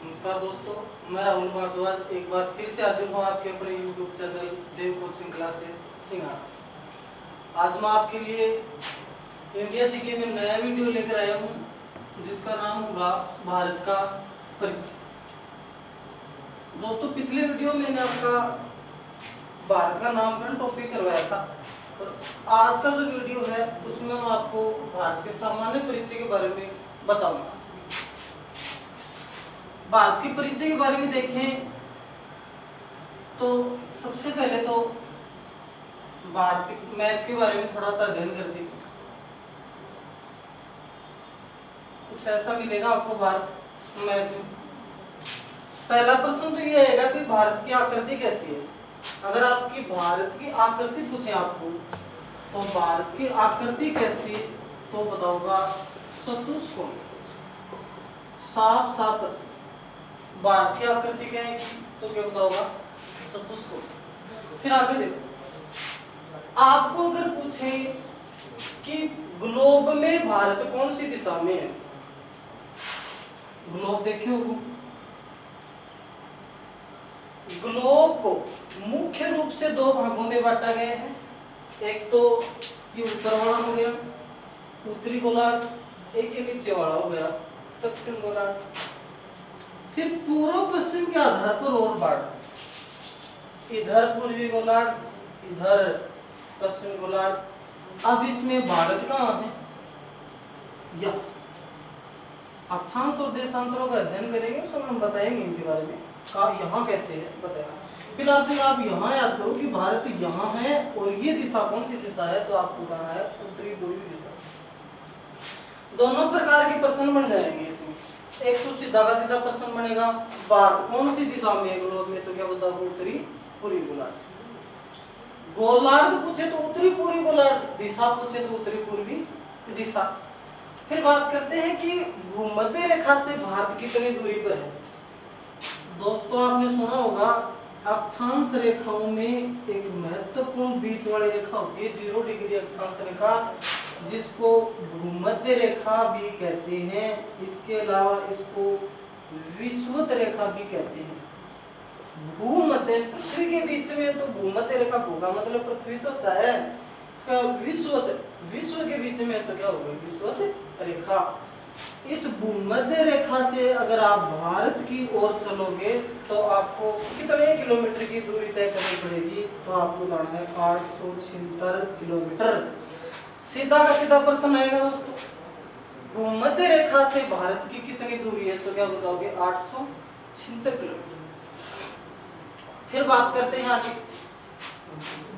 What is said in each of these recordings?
नमस्कार दोस्तों, मैं राहुल भारद्वाज एक बार फिर से हाजिर हूँ आपके अपने YouTube चैनल देव कोचिंग क्लासेस सिंगार। आज मैं आपके लिए इंडिया जीके में नया वीडियो लेकर आया हूँ जिसका नाम होगा भारत का परिचय। दोस्तों, पिछले वीडियो में मैंने आपका भारत का नामकरण टॉपिक करवाया था और आज का जो वीडियो है उसमें मैं आपको भारत के सामान्य परिचय के बारे में बताऊंगा। भारत के परिचय के बारे में देखें तो सबसे पहले तो भारत के मैप के बारे में थोड़ा सा अध्ययन कर दें। कुछ ऐसा मिलेगा आपको भारत मैप में। पहला प्रश्न तो ये आएगा कि भारत की आकृति कैसी है। अगर आपकी भारत की आकृति पूछे आपको तो भारत की आकृति कैसी तो बताओगा चतुष्कोण। साफ साफ प्रश्न। भारत की आकृति क्या है तो क्या बताओगा चतुष्कोण। फिर आगे देखो, आपको अगर पूछे कि ग्लोब में भारत कौन सी दिशा में है। ग्लोब देखे हो, ग्लोब को मुख्य रूप से दो भागों में बांटा गया है। एक तो ये ऊपर वाला हो गया उत्तरी गोलार्ध, एक ये नीचे वाला हो गया दक्षिण गोलार्ध। फिर पूर्व पश्चिम के आधार पर और बांट, इधर पूर्वी गोलार्ध, इधर पश्चिम गोलार्ध। अब इसमें भारत कहाँ है? यह अक्षांश और देशांतरों का अध्ययन करेंगे उस समय हम बताएंगे इनके बारे में का यहाँ कैसे है बताएगा। फिर आप यहाँ याद करो कि भारत यहाँ है और ये दिशा कौन सी दिशा है तो आपको बताना है उत्तरी पूर्वी दिशा। दोनों प्रकार के प्रश्न बन जाएंगे इसमें। एक तो सीधा का सीधा प्रश्न बनेगा भारत कौन सी दिशा में है ग्लोब में तो क्या बताओगे उत्तरी पूर्वी गोलार्ध। गोलार्ध पूछे तो उत्तरी पूर्वी गोलार्ध, दिशा पूछे तो उत्तरी पूर्वी दिशा। फिर बात करते हैं कि भूमध्य रेखा से भारत कितनी दूरी पर है। दोस्तों, आपने सुना होगा अक्षांश रेखाओं में एक महत्वपूर्ण बीच वाली रेखा होती है 0 डिग्री अक्षांश रेखा, जिसको भूमध्य रेखा भी कहते हैं। इसके अलावा इसको विषुवत रेखा भी कहते हैं। भूमध्य पृथ्वी के बीच में तो भूमध्य रेखा होगा, मतलब पृथ्वी तो तय है। इसका विश्व के बीच में तो क्या होगा विषुवत रेखा। इस भूमध्य रेखा से अगर आप भारत की ओर चलोगे तो आपको कितने किलोमीटर की दूरी तय करनी पड़ेगी तो आपको बताना है 876 किलोमीटर। सीधा का सीधा प्रश्न आएगा दोस्तों, भूमध्य रेखा से भारत की कितनी दूरी है तो क्या बताओगे 876 किलोमीटर। फिर बात करते हैं आगे।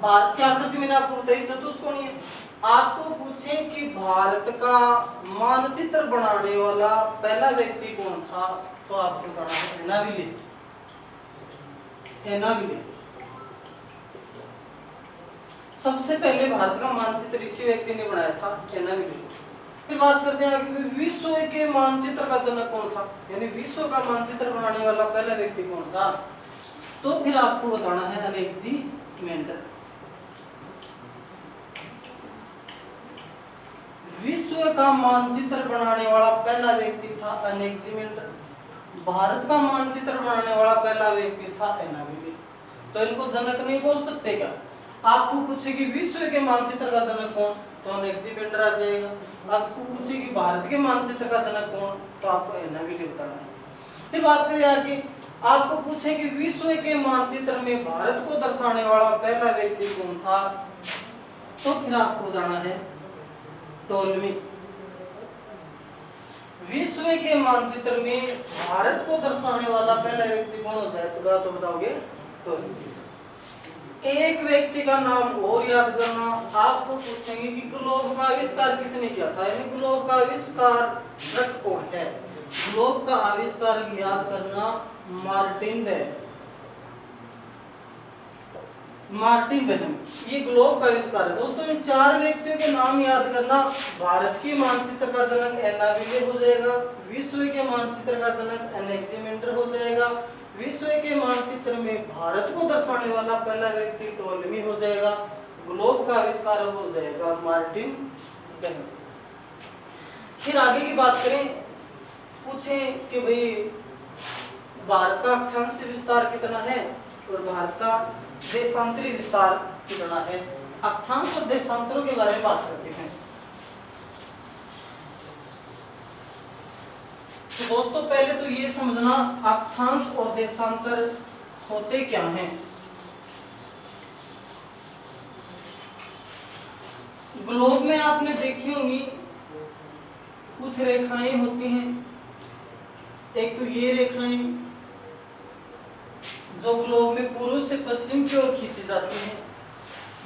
भारत की आकृति मैंने आपको बताई चतुष्कोणीय है। आपको पूछें कि भारत का मानचित्र बनाने वाला पहला व्यक्ति कौन था तो आपको बताना है एनाविले। सबसे पहले भारत का मानचित्र इसी व्यक्ति ने बनाया था एनाविले। फिर बात करते हैं कि विश्व के मानचित्र का जनक कौन था, यानी विश्व का मानचित्र बनाने वाला पहला व्यक्ति कौन था तो फिर आपको बताना है अलेक्जेंडर। विश्व का मानचित्र बनाने वाला पहला व्यक्ति था अलेक्जेंडर। भारत का मानचित्र बनाने वाला पहला व्यक्ति था एनाविले। तो इनको जनक नहीं बोल सकते क्या? आपको पूछे कि विश्व के मानचित्र का जनक कौन तो अलेक्जेंडर आ जाएगा। आपको पूछे कि भारत के मानचित्र का जनक कौन तो आपको एनाविले बताना है। फिर बात करें आगे, आपको पूछे कि विश्व के मानचित्र में भारत को दर्शाने वाला पहला व्यक्ति कौन था तो फिर आपको बताना है टोलमी। विश्व के मानचित्र में भारत को दर्शाने वाला पहला व्यक्ति कौन हो जाएगा तो बताओगे टोलमी। एक व्यक्ति का नाम और याद करना। आपको पूछेंगे कि ग्लोब का आविष्कार किसने किया था, यानी ग्लोब का आविष्कार कौन है। ग्लोब का आविष्कार याद करना मार्टिन बेहम, ये ग्लोब का आविष्कार है। दोस्तों, इन चार व्यक्तियों के नाम याद करना। भारत के मानचित्र का जनक एनाविले हो जाएगा, विश्व के मानचित्र का जनक अलेक्जेंडर हो जाएगा, विश्व के मानचित्र में भारत को दर्शाने वाला पहला व्यक्ति टोलमी हो जाएगा, ग्लोब का आविष्कार हो जाएगा मार्टिन बेहम। फिर आगे की बात करें, पूछें कि भाई भारत का अक्षांश विस्तार कितना है और भारत का देशांतरी विस्तार कितना है। अक्षांश और देशांतरों के बारे में बात करते हैं। तो दोस्तों पहले तो ये समझना अक्षांश और देशांतर होते क्या हैं। ग्लोब में आपने देखी होंगी कुछ रेखाएं होती हैं। एक तो ये रेखाएं जो ग्लोब में पूर्व से पश्चिम की ओर खींची जाती हैं,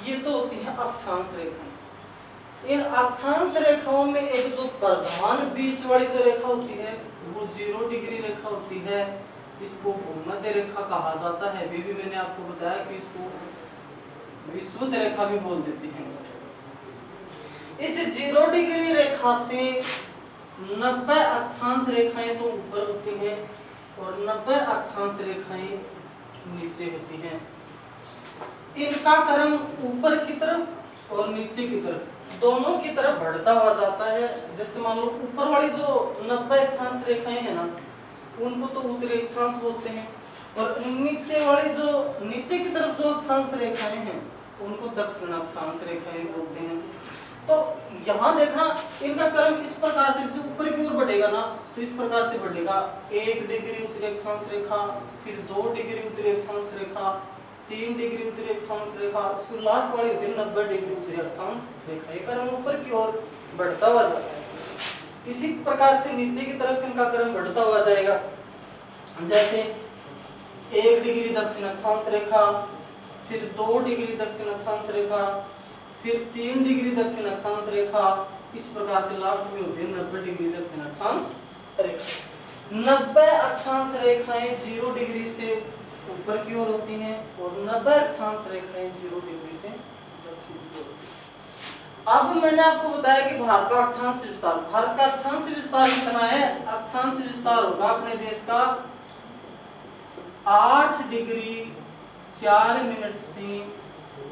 ये तो होती है अक्षांश रेखाएं। इन अक्षांश रेखाओं में एक जो प्रधान बीच वाली जो रेखा होती है वो 0 डिग्री रेखा होती है। इसको भूमध्य रेखा कहा जाता है। अभी भी मैंने आपको बताया कि इसको विषुवत रेखा भी बोल देते हैं। इस 0 डिग्री रेखा से 90 अक्षांश रेखाएं तो ऊपर होती हैं और 90 अक्षांश रेखाएं नीचे होती हैं। इनका क्रम ऊपर की तरफ और नीचे की तरफ दोनों की तरफ बढ़ता हुआ जाता है। जैसे मान लो ऊपर वाली जो 90 अक्षांश रेखाएं हैं ना, उनको तो उत्तरी अक्षांश बोलते हैं और नीचे वाली जो नीचे की तरफ जो अक्षांश रेखाएं हैं उनको दक्षिण अक्षांश रेखाएं बोलते हैं। तो यहाँ देखना इनका क्रम इस प्रकार से ऊपर की ओर बढ़ेगा ना, तो इस प्रकार से बढ़ेगा। 1 डिग्री उत्तरी अक्षांश रेखा, फिर 2 डिग्री उत्तरी अक्षांश रेखा, 3 डिग्री उत्तरी अक्षांश रेखा, लास्ट वाली होती है 90 डिग्री उत्तरी अक्षांश रेखा। ये क्रम ऊपर की ओर बढ़ता हुआ जाता है। इसी प्रकार से नीचे की तरफ इनका क्रम बढ़ता हुआ जाएगा। जैसे 1 डिग्री दक्षिण अक्षांश रेखा, फिर 2 डिग्री दक्षिण अक्षांश रेखा, फिर 3 डिग्री दक्षिण अक्षांश रेखा, इस प्रकार से लास्ट में होती है 90 डिग्री दक्षिण अक्षांश रेखा। 90 अक्षांश रेखाएं 0 डिग्री से ऊपर की ओर होती हैं और 90 अक्षांश रेखाएं 0 डिग्री से दक्षिण की ओर होती हैं। अब मैंने आपको बताया कि भारत का अक्षांश विस्तार, भारत का अक्षांश विस्तार कितना है। अक्षांश विस्तार होगा अपने देश का 8 डिग्री 4 मिनट से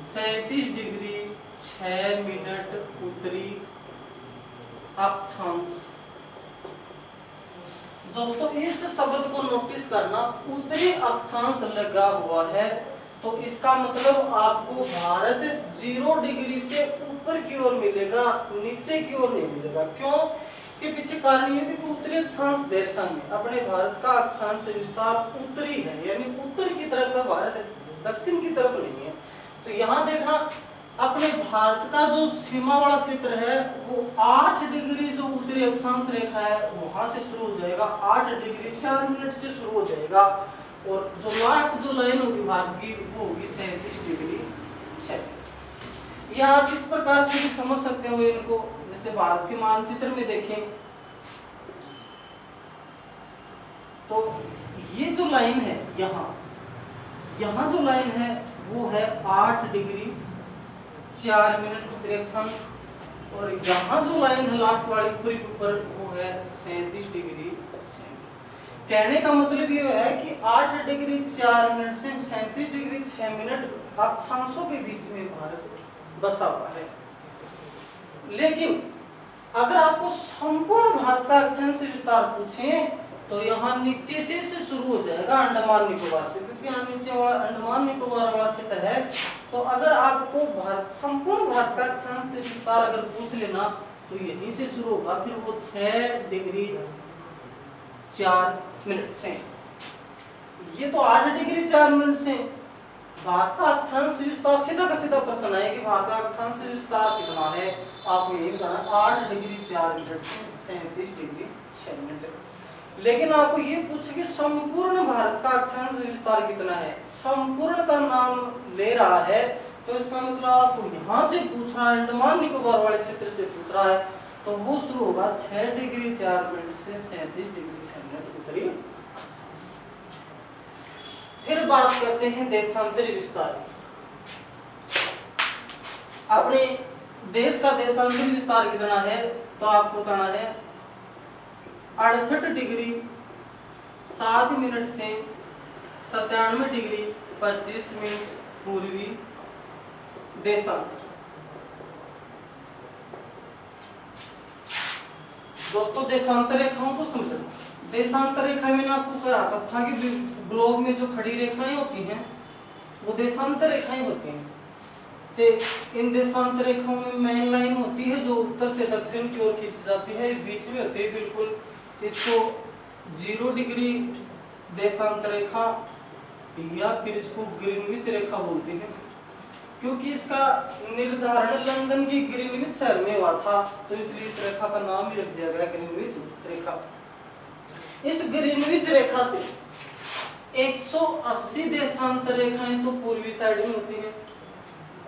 37 डिग्री 6 मिनट उत्तरी अक्षांश। दोस्तों इस शब्द को नोटिस करना, उत्तरी अक्षांश लगा हुआ है तो इसका मतलब आपको भारत 0 डिग्री से ऊपर की ओर मिलेगा, नीचे की ओर नहीं मिलेगा। क्यों? इसके पीछे कारण ये कि उत्तरी अक्षांश रेखा में अपने भारत का अक्षांश विस्तार उत्तरी है, यानी उत्तर की तरफ है भारत, दक्षिण की तरफ नहीं है। तो यहाँ देखना अपने भारत का जो सीमा वाला क्षेत्र है वो 8 डिग्री जो उत्तरी अक्षांश रेखा है वहां से शुरू हो जाएगा, 8 डिग्री 4 मिनट से शुरू हो जाएगा और जो लास्ट जो लाइन होगी भारत की वो होगी 37 डिग्री 6 मिनट। या आप इस प्रकार से भी समझ सकते हो इनको। जैसे भारत के मानचित्र में देखें तो ये जो लाइन है यहाँ जो लाइन है वो है 8 डिग्री 4 मिनट उत्तरी अक्षांश और यहाँ जो लाइन है लास्ट वाली पूरी ऊपर वो है 37 डिग्री 6 मिनट। कहने का मतलब ये है कि 8 डिग्री 4 मिनट से 37 डिग्री 6 मिनट अक्षांशों के बीच में भारत बसा हुआ है। लेकिन अगर आपको संपूर्ण भारत का अक्षांश विस्तार पूछें तो यहाँ नीचे से शुरू हो जाएगा अंडमान निकोबार से, क्योंकि यहाँ नीचे वाला अंडमान निकोबार वाला क्षेत्र है। तो अगर आपको संपूर्ण भारत का अक्षांश विस्तार अगर पूछ लेना तो यहीं से शुरू होगा, फिर वो 6 डिग्री 4 मिनट से। ये तो 8 डिग्री 4 मिनट से भारत का अक्षांश विस्तार सीधा का सीधा प्रश्न है कि भारत का अक्षांश विस्तार कितना है। आपको यही बताना 8 डिग्री 4 मिनट से 37 डिग्री 6 मिनट। लेकिन आपको ये पूछे कि संपूर्ण भारत का अक्षांश विस्तार कितना है, संपूर्ण का नाम ले रहा है तो इसका मतलब आपको यहाँ से पूछ रहा है, अंडमान निकोबार वाले क्षेत्र से पूछ रहा है, तो वो शुरू होगा 6 डिग्री 4 मिनट से 37 डिग्री 6 मिनट उत्तरी अक्षांश। फिर बात करते हैं देशांतरी विस्तार। अपने देश का देशांतरी विस्तार कितना है तो आपको बताना है 68 डिग्री 7 मिनट से 97 डिग्री 25 मिनट पूर्वी देशांतर। दोस्तों देशांतर रेखाओं को समझना, देशांतर रेखा मैंने आपको कहा था कि ग्लोब में जो खड़ी रेखाएं होती हैं वो देशांतर रेखाएं होती हैं। से इन देशांतर रेखाओं में मेन लाइन होती है जो उत्तर से दक्षिण की ओर खींची जाती है, बीच में होती है बिल्कुल, इसको 0 डिग्री देशांतर रेखा या फिर इसको ग्रीनविच रेखा बोलते हैं, क्योंकि इसका निर्धारण लंदन की ग्रीनविच शहर में हुआ था, तो इसलिए इस रेखा का नाम ही रख दिया गया ग्रीनविच रेखा। इस ग्रीनविच रेखा से 180 देशांतर रेखाएं तो पूर्वी साइड में होती हैं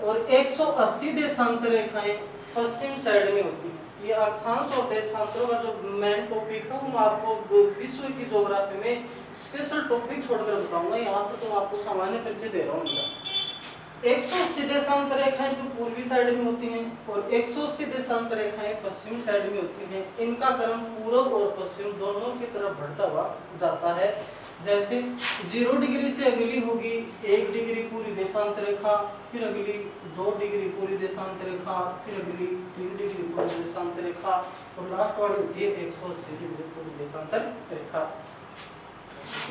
और 180 देशांतर रेखाएं पश्चिम साइड में होती हैं। ये अक्षांश और देशांतरों का जो मेन टॉपिक है वो आपको विश्व की ज्योग्राफी में स्पेशल टॉपिक छोड़कर बताऊंगा, यहाँ पर तो आपको सामान्य परिचय दे रहा हूँ इनका। 180 देशांतर रेखाएं तो पूर्वी साइड में होती हैं और 180 देशांतर रेखाएं पश्चिम साइड में होती हैं। इनका क्रम पूर्व और पश्चिम दोनों की तरफ बढ़ता हुआ जाता है। जैसे 0 डिग्री से अगली होगी 1 डिग्री पूरी देशांतर रेखा, फिर अगली 2 डिग्री पूरी देशांतर रेखा, फिर अगली 3 डिग्री पूरी देशांतर रेखा और लास्ट वाली होती है 180 डिग्री पूरी देशांतर रेखा।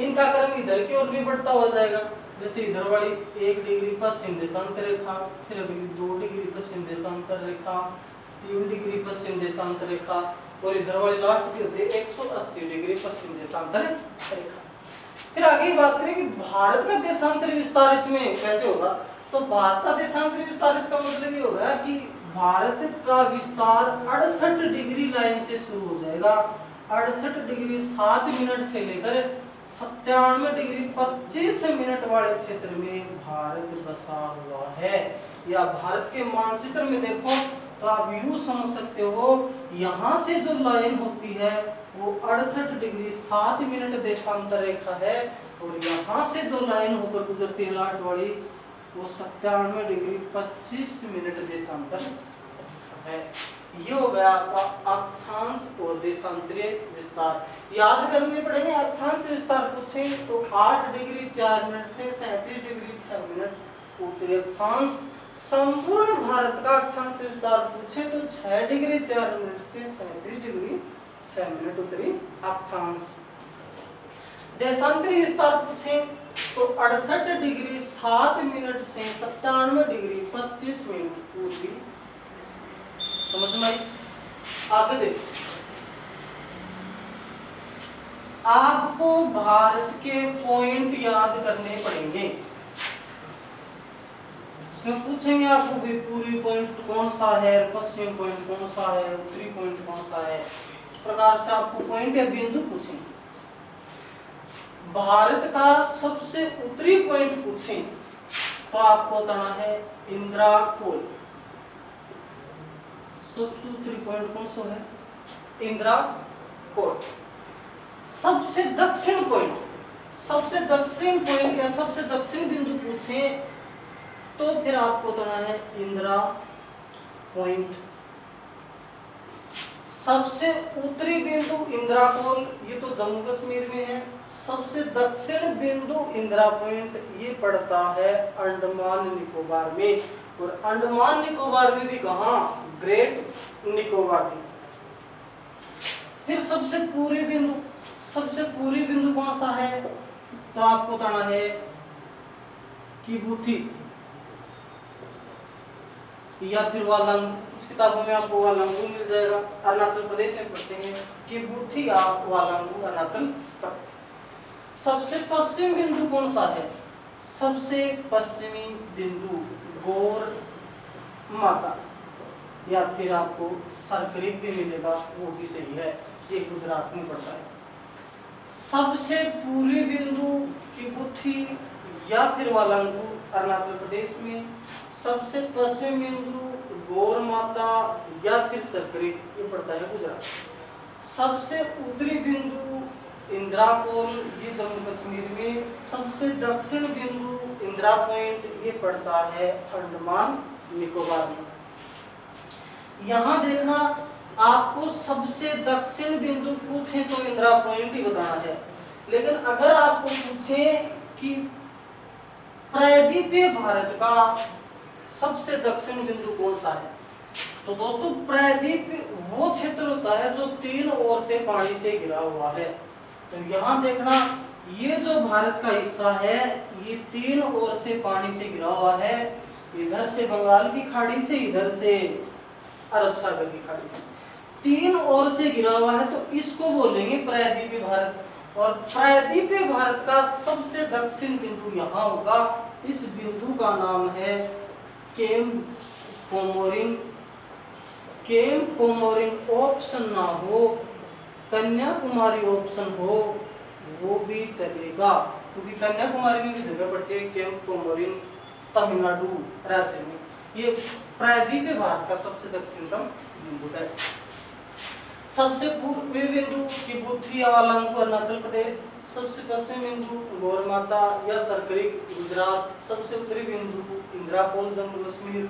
इनका क्रम इधर की ओर भी बढ़ता हुआ जाएगा, जैसे इधर वाली 1 डिग्री पश्चिम देशांतर रेखा, फिर अगली 2 डिग्री पश्चिम देशांतर रेखा, 3 डिग्री पश्चिम देशांतर रेखा और इधर वाली लास्ट की होती है 180 डिग्री पश्चिम देशांतर रेखा। फिर आगे बात करें कि भारत का देशांतर विस्तार इसमें कैसे होगा, तो भारत का देशांतर विस्तार इसका मतलब ये होगा कि भारत का विस्तार 68 डिग्री लाइन से शुरू हो जाएगा। 68 डिग्री 7 मिनट से लेकर 97 डिग्री 25 मिनट वाले क्षेत्र में भारत बसा हुआ है। या भारत के मानचित्र में देखो तो आप यूं समझ सकते हो, यहाँ से जो लाइन होती है वो 68 डिग्री 7 मिनट देशांतर रेखा है और यहाँ से जो लाइन होकर गुजरती है लास्ट वाली वो 97 डिग्री 25 मिनट देशांतर है। ये हो गया आपका अक्षांश और देशांतरीय विस्तार। याद करने पड़ेंगे, अक्षांश विस्तार पूछे तो 8 डिग्री 4 मिनट से 37 डिग्री 6 मिनट उत्तरी अक्षांश। संपूर्ण भारत का अक्षांश विस्तार पूछे तो 6 डिग्री 4 मिनट से 37 डिग्री 6 मिनट उत्तरी अक्षांश। देशांतरीय विस्तार पूछे तो 68 डिग्री 7 मिनट से 97 डिग्री 25 मिनट पूर्वी। समझ में आई? आगे देखो, आपको भारत के पॉइंट याद करने पड़ेंगे। इसमें पूछेंगे आपको भी पूर्वी पॉइंट कौन सा है, पश्चिम पॉइंट कौन सा है, उत्तरी पॉइंट कौन सा है, इस प्रकार से आपको पॉइंट या बिंदु पूछेंगे। भारत का सबसे उत्तरी पॉइंट पूछें तो आपको बताना है इंदिरा कोल। सबसे उत्तरी पॉइंट कौन सा है? इंदिरा कोल। सबसे दक्षिण पॉइंट, सबसे दक्षिण पॉइंट या सबसे दक्षिण बिंदु पूछें तो फिर आपको बताना है इंदिरा पॉइंट। सबसे उत्तरी बिंदु इंदिरा कोल, ये तो जम्मू कश्मीर में है। सबसे दक्षिण बिंदु इंदिरा पॉइंट ये पड़ता है अंडमान निकोबार में, और अंडमान निकोबार में भी कहां? ग्रेट निकोबार में। फिर सबसे पूर्वी बिंदु, सबसे पूर्वी बिंदु कौन सा है तो आपको बताना है किबूथी या फिर वालंग। कुछ किताबों में आपको वालंगू मिल जाएगा, अरुणाचल प्रदेश में पढ़ते हैं किबूथी या वालंगू, अरुणाचल प्रदेश। सबसे पश्चिम बिंदु कौन सा है? सबसे पश्चिमी बिंदु गौर माता या फिर आपको सरकरीब भी मिलेगा, वो भी सही है, ये गुजरात में पड़ता है। सबसे पूर्वी बिंदु किबूथी या फिर वालंगू, अरुणाचल प्रदेश में। सबसे पश्चिम बिंदु गौर माता या फिर सरकरीब, ये पड़ता है गुजरात। सबसे उत्तरी बिंदु इंदिरा कोल, ये जम्मू कश्मीर में। सबसे दक्षिण बिंदु इंदिरा पॉइंट, ये पड़ता है अंडमान निकोबार में। यहाँ देखना, आपको सबसे दक्षिण बिंदु पूछे तो इंदिरा पॉइंट ही बताना है, लेकिन अगर आपको पूछे कि प्रायद्वीपीय भारत का सबसे दक्षिण बिंदु कौन सा है, तो दोस्तों प्रायद्वीप वो क्षेत्र होता है जो तीन ओर से पानी से घिरा हुआ है। तो यहाँ देखना, ये जो भारत का हिस्सा है ये तीन ओर से पानी से घिरा हुआ है, इधर से बंगाल की खाड़ी से, इधर से अरब सागर की खाड़ी से, तीन ओर से घिरा हुआ है। तो इसको बोलेंगे प्रायद्वीपीय भारत। और प्रायद्वीपीय भारत का सबसे दक्षिण बिंदु यहाँ होगा, इस बिंदु का नाम है Cape Comorin. Cape Comorin option ना हो, कन्याकुमारी ऑप्शन हो वो भी चलेगा, क्योंकि कन्याकुमारी में भी जगह पड़ती है केप कोमोरिन, तमिलनाडु राज्य में। ये प्रायद्वीपीय भारत का सबसे दक्षिणतम बिंदु है। सबसे पूर्वी बिंदु किबुथी अवालंगू अरुणाचल प्रदेश, सबसे पश्चिम बिंदु गौरमाता या सरकरिक गुजरात, सबसे उत्तरी बिंदु इंदिरापोल जम्मू कश्मीर,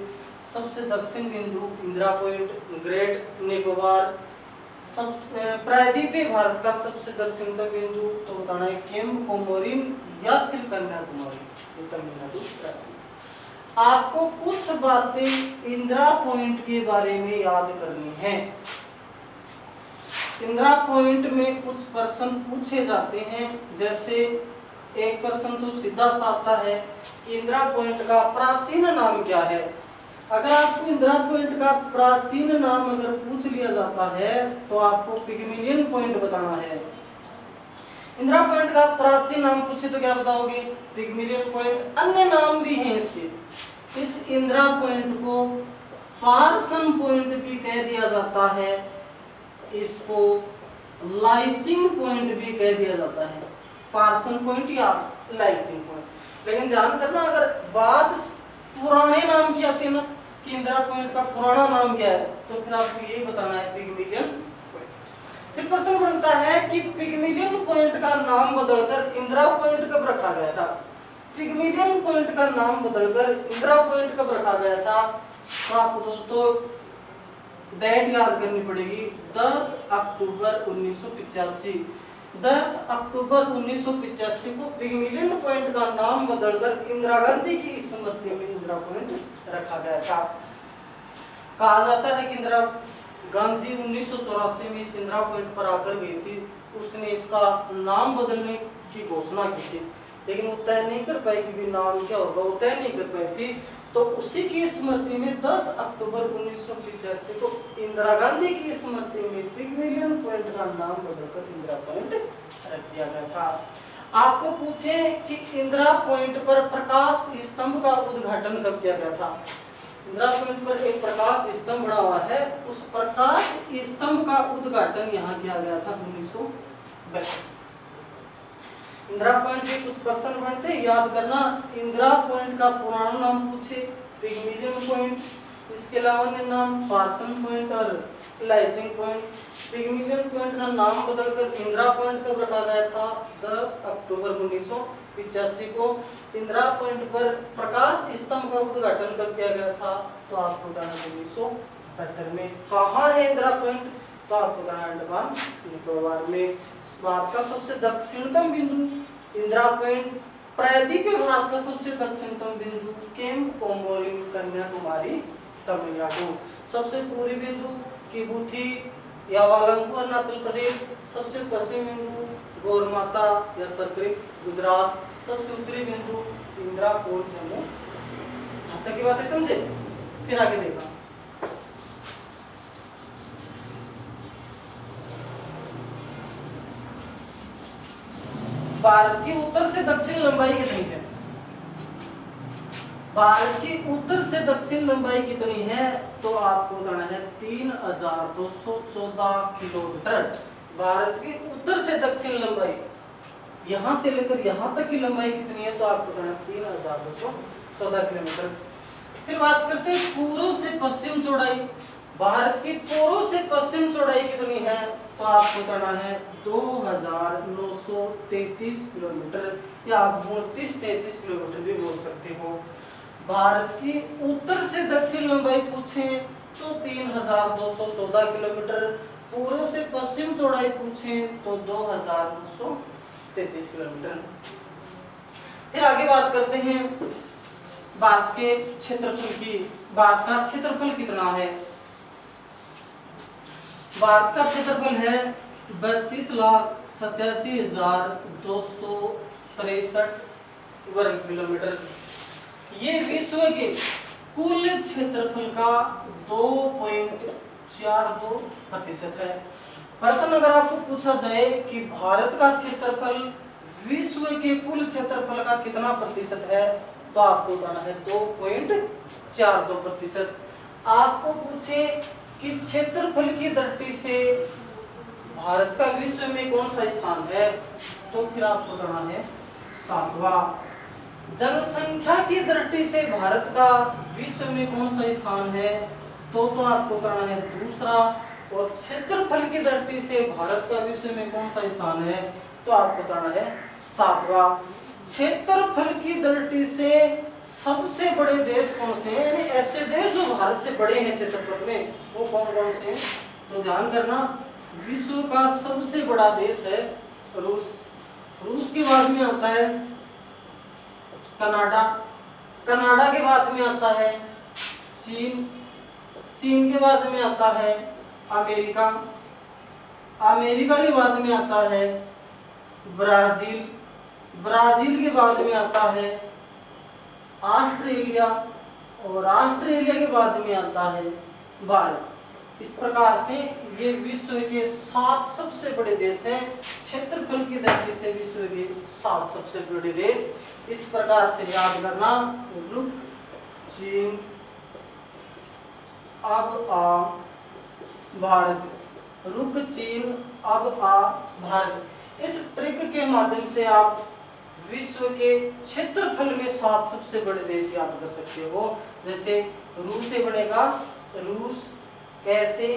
सबसे दक्षिण बिंदु इंदिरा पॉइंट ग्रेट निकोबार। सब प्रायद्वीपीय भारत का सबसे दक्षिणतम बिंदु तो बताना है केप कोमोरिन या फिर कन्याकुमारी, ये तमिलनाडु राज्य में। आपको कुछ बातें इंदिरा पॉइंट के बारे में याद करनी है। इंदिरा पॉइंट में कुछ प्रश्न पूछे जाते हैं, जैसे एक प्रश्न तो सीधा सा आता है कि इंदिरा पॉइंट का प्राचीन नाम क्या है। अगर आपको इंदिरा पॉइंट का प्राचीन नाम अगर पूछ लिया जाता है तो आपको पिग्मेलियन पॉइंट बताना है। इंदिरा पॉइंट का प्राचीन नाम पूछे तो क्या बताओगे? Pygmalion point. अन्य नाम भी हैं इसके। इस इंदिरा पॉइंट को पार्सन पॉइंट भी कह दिया जाता है, इसको लाइचिंग पॉइंट भी कह दिया जाता है, पार्सन पॉइंट या लाइचिंग पॉइंट। लेकिन ध्यान करना, अगर बात पुराने नाम की आती है ना कि इंदिरा पॉइंट का पुराना नाम क्या है, तो फिर आपको यही बताना है पिग्मेलियन पॉइंट। फिर प्रश्न बनता है कि पिग्मेलियन पॉइंट का नाम बदलकर इंदिरा पॉइंट कब रखा गया था। पिग्मेलियन पॉइंट का नाम बदलकर इंदिरा पॉइंट कब रखा गया था, तो आपको दोस्तों डेट याद करनी पड़ेगी, 10 अक्टूबर 1985। 10 अक्टूबर 1985 को पिग्मेलियन पॉइंट का नाम बदलकर इंदिरा गांधी की स्मृति में इंदिरा पॉइंट रखा गया था। कहा जाता है कि इंदिरा गांधी 1984 में इस इंदिरा पॉइंट पर आकर गई थी, उसने इसका नाम बदलने की घोषणा की थी, लेकिन वो तय नहीं कर पाई कि भी नाम क्या होगा, वो तय नहीं कर पाई थी। तो उसी की स्मृति में 10 अक्टूबर 1985 को इंदिरा गांधी की स्मृति में पिग्मेलियन पॉइंट का नाम बदलकर इंदिरा पॉइंट रख दिया गया था। आपको पूछे कि इंदिरा पॉइंट पर प्रकाश स्तंभ का उद्घाटन कब किया गया था। इंदिरा पॉइंट पर एक प्रकाश स्तंभ बना हुआ है, उस प्रकाश स्तंभ का उद्घाटन यहाँ किया गया था 1962। इंदिरा पॉइंट के कुछ प्रश्न बनते याद करना। इंदिरा पॉइंट का पुराना नाम पूछे पिग्मेलियन पॉइंट, इसके अलावा अन्य नाम पार्सन पॉइंट और लाइचिंग पॉइंट। पिग्मेलियन पॉइंट का नाम बदलकर इंदिरा पॉइंट कब रखा गया था, 10 अक्टूबर 1985 को। इंदिरा पॉइंट पर प्रकाश स्तंभ का उद्घाटन कब किया गया था, तो आपको बताना 1972 में। कहाँ है इंदिरा पॉइंट, तो आपको बताना अंडमान निकोबार में। भारत का सबसे दक्षिणतम बिंदु इंदिरा पॉइंट, प्रायद्वीपीय भारत का सबसे दक्षिणतम बिंदु केप कोमोरिन कन्याकुमारी तमिलनाडु, सबसे पूर्वी बिंदु किबुथी या वालंगू अरुणाचल प्रदेश, सबसे पश्चिम बिंदु गौरमाता या सरकरिक गुजरात, सबसे उत्तरी बिंदु इंदिरापोल जम्मू कश्मीर। यहाँ तक की बातें समझे, फिर आगे देखा। भारत की उत्तर से दक्षिण लंबाई कितनी है, भारत की उत्तर से दक्षिण लंबाई कितनी है, तो आपको बताना है 3214 किलोमीटर। भारत की उत्तर से दक्षिण लंबाई, यहां से लेकर यहां तक की लंबाई कितनी है, तो आपको बताना 3214 किलोमीटर। फिर बात करते हैं पूर्व से पश्चिम चौड़ाई। भारत की पूर्व से पश्चिम चौड़ाई कितनी है, तो आपको बताना है 2933 किलोमीटर, या आप 32-33 किलोमीटर भी बोल सकते हो। भारत की उत्तर से दक्षिण लंबाई पूछे तो 3214 किलोमीटर, पूर्व से पश्चिम चौड़ाई पूछे तो 2933 किलोमीटर। फिर आगे बात करते हैं भारत के क्षेत्रफल की। भारत का क्षेत्रफल कितना है, भारत का क्षेत्रफल है 32,87,263 वर्ग किलोमीटर। ये विश्व के कुल क्षेत्रफल का 2.42% है। प्रश्न अगर आपको पूछा जाए कि भारत का क्षेत्रफल विश्व के कुल क्षेत्रफल का कितना प्रतिशत है, तो आपको बताना है 2.42%। आपको पूछे कि क्षेत्रफल की दृष्टि से भारत का विश्व में कौन सा स्थान है, तो फिर आपको बताना है 7वां। जनसंख्या की दृष्टि से भारत का विश्व में कौन सा स्थान है, तो आपको बताना है 2रा। और क्षेत्रफल की दृष्टि से भारत का विश्व में कौन सा स्थान है, तो आपको बताना है 7वां। क्षेत्रफल की दृष्टि से सबसे बड़े देश कौन से हैं, यानी ऐसे देश जो भारत से बड़े हैं क्षेत्रफल में, वो कौन कौन से हैं, तो ध्यान करना। विश्व का सबसे बड़ा देश है रूस। रूस के बाद में आता है कनाडा। कनाडा के बाद में आता है चीन। चीन के बाद में आता है अमेरिका। अमेरिका के बाद में आता है ब्राजील। ब्राजील के बाद में आता है ऑस्ट्रेलिया। और ऑस्ट्रेलिया के बाद में आता है भारत। इस प्रकार से ये विश्व के 7 सबसे बड़े देश हैं। क्षेत्रफल की दृष्टि से विश्व के 7 सबसे बड़े देश। इस प्रकार से याद करना। रुक, चीन, अब आ भारत। रुक, चीन, अब आ भारत। इस ट्रिक के माध्यम से आप विश्व के क्षेत्रफल में 7 सबसे बड़े देश याद कर सकते हो। जैसे रूस से बनेगा रूस, कैसे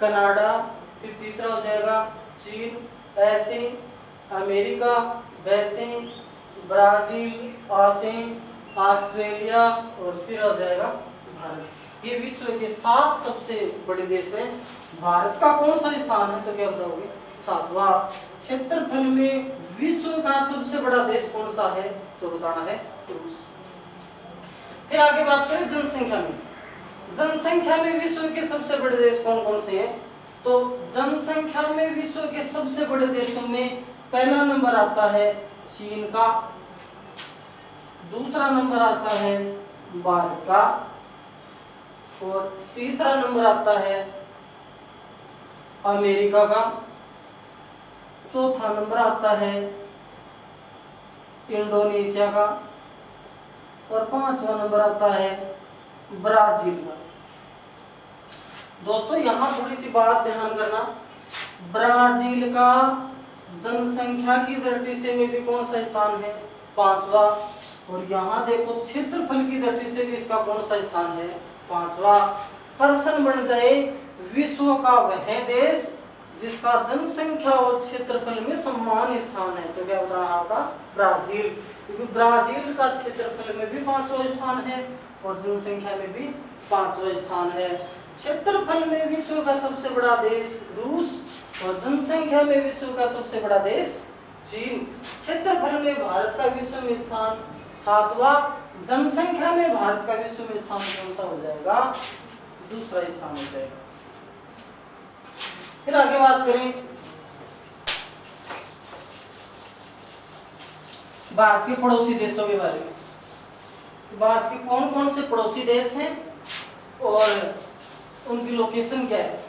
कनाडा, फिर तीसरा हो जाएगा चीन, ऐसे अमेरिका, वैसे ब्राजील, ऐसे ऑस्ट्रेलिया, और फिर हो जाएगा भारत। ये विश्व के 7 सबसे बड़े देश हैं। भारत का कौन सा स्थान है, तो क्या बताओगे, 7वां। क्षेत्रफल में विश्व का सबसे बड़ा देश कौन सा है, तो बताना है रूस। फिर आगे बात करें जनसंख्या में। जनसंख्या में विश्व के सबसे बड़े देश कौन कौन से हैं, तो जनसंख्या में विश्व के सबसे बड़े देशों में पहला नंबर आता है चीन का, दूसरा नंबर आता है भारत का, और तीसरा नंबर आता है अमेरिका का, चौथा नंबर आता है इंडोनेशिया का, और 5वां नंबर आता है ब्राजील का। दोस्तों यहां थोड़ी सी बात ध्यान करना। ब्राजील का जनसंख्या की दृष्टि से में भी कौन सा स्थान है, 5वां। और यहाँ देखो क्षेत्रफल की दृष्टि से भी इसका कौन सा स्थान है, 5वां। प्रश्न बन जाए विश्व का वह देश जिसका जनसंख्या और क्षेत्रफल में समान स्थान है, तो क्या बताना आपका, ब्राजील। क्योंकि ब्राजील का क्षेत्रफल में भी 5वां स्थान है और जनसंख्या में भी 5वां स्थान है। क्षेत्रफल में विश्व का सबसे बड़ा देश रूस और जनसंख्या में विश्व का सबसे बड़ा देश चीन। क्षेत्रफल में भारत का विश्व में स्थान 7वां, जनसंख्या में भारत का विश्व में स्थान कौन सा हो जाएगा, दूसरा स्थान हो जाएगा। फिर आगे बात करें भारत के पड़ोसी देशों के बारे में। भारत के कौन कौन से पड़ोसी देश हैं और उनकी लोकेशन क्या है।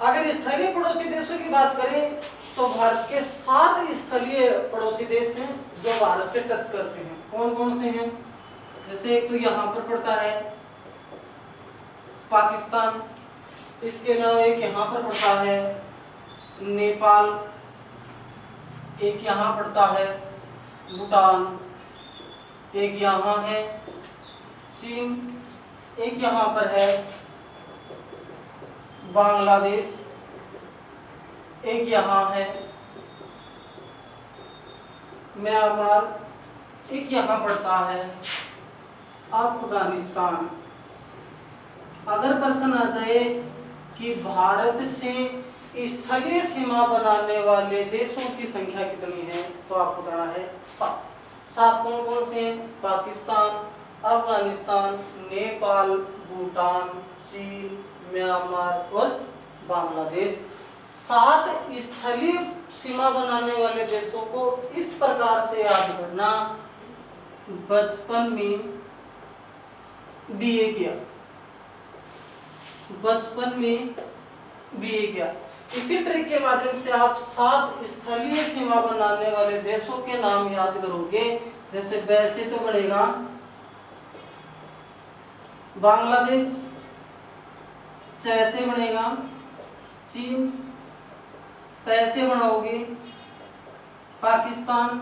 अगर स्थलीय पड़ोसी देशों की बात करें तो भारत के 7 स्थलीय पड़ोसी देश हैं जो भारत से टच करते हैं। कौन कौन से हैं, जैसे एक तो यहाँ पर पड़ता है पाकिस्तान, इसके अलावा एक यहाँ पर पड़ता है नेपाल, एक यहाँ पड़ता है भूटान, एक यहाँ है चीन, एक यहाँ पर है बांग्लादेश, एक यहाँ है म्यांमार, एक यहाँ पड़ता है अफगानिस्तान। अगर प्रश्न आ जाए कि भारत से स्थलीय सीमा बनाने वाले देशों की संख्या कितनी है? तो आपको बताना है 7। 7 कौन कौन से हैं? पाकिस्तान, अफगानिस्तान, नेपाल, भूटान, चीन, म्यांमार और बांग्लादेश। 7 स्थलीय सीमा बनाने वाले देशों को इस प्रकार से याद करना, बचपन में बीए किया, बचपन में बीए किया। इसी ट्रिक के माध्यम से आप 7 स्थलीय सीमा बनाने वाले देशों के नाम याद करोगे। जैसे वैसे तो बढ़ेगा बांग्लादेश, से बनेगा चीन, पैसे बनाओगे पाकिस्तान,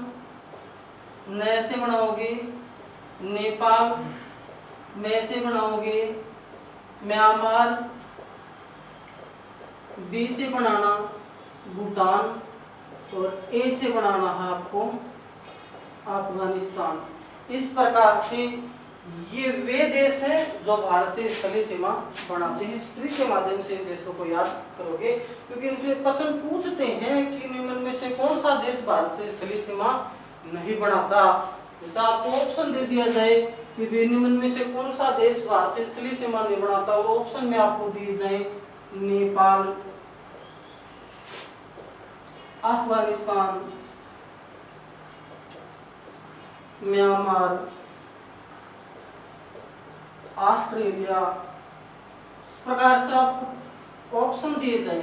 न से बनाओगे नेपाल, में से बनाओगे म्यांमार, बी से बनाना भूटान और ए से बनाना है आपको अफगानिस्तान। इस प्रकार से ये वे देश हैं जो भारत से स्थलीय सीमा बनाते हैं। इस ट्रिक के माध्यम से इन देशों को याद करोगे, क्योंकि इसमें प्रश्न पूछते हैं कि निम्न में से कौन सा देश भारत से स्थलीय सीमा नहीं बनाता। जैसा आपको ऑप्शन दे दिया जाए कि निम्न में से कौन सा देश भारत से स्थलीय सीमा नहीं बनाता, और ऑप्शन में आपको दिए जाए नेपाल, अफगानिस्तान, म्यांमार, ऑस्ट्रेलिया, इस प्रकार से आपको ऑप्शन दिए जाए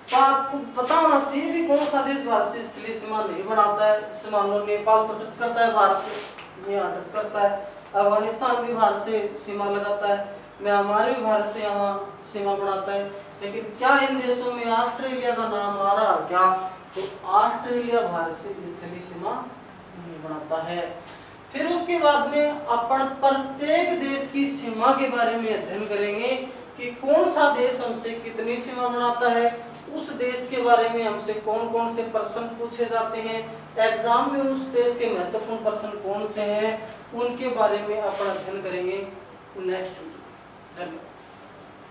तो आपको पता होना चाहिए भी कौन सा देश भारत से स्थलीय सीमा नहीं बनाता है। जैसे मान लो नेपाल तो टच करता है भारत से, यहाँ टच करता है, अफगानिस्तान भी भारत से सीमा लगाता है, म्यांमार भी भारत से यहाँ सीमा बनाता है। लेकिन क्या इन देशों में ऑस्ट्रेलिया का नाम आ रहा क्या? तो ऑस्ट्रेलिया भारत से स्थलीय सीमा नहीं बनाता है। फिर उसके बाद में अपन प्रत्येक देश की सीमा के बारे में अध्ययन करेंगे कि कौन सा देश हमसे कितनी सीमा बनाता है, उस देश के बारे में हमसे कौन कौन से प्रश्न पूछे जाते हैं, एग्जाम में उस देश के महत्वपूर्ण प्रश्न कौन से हैं, उनके बारे में अपन अध्ययन करेंगे नेक्स्ट। धन्यवाद।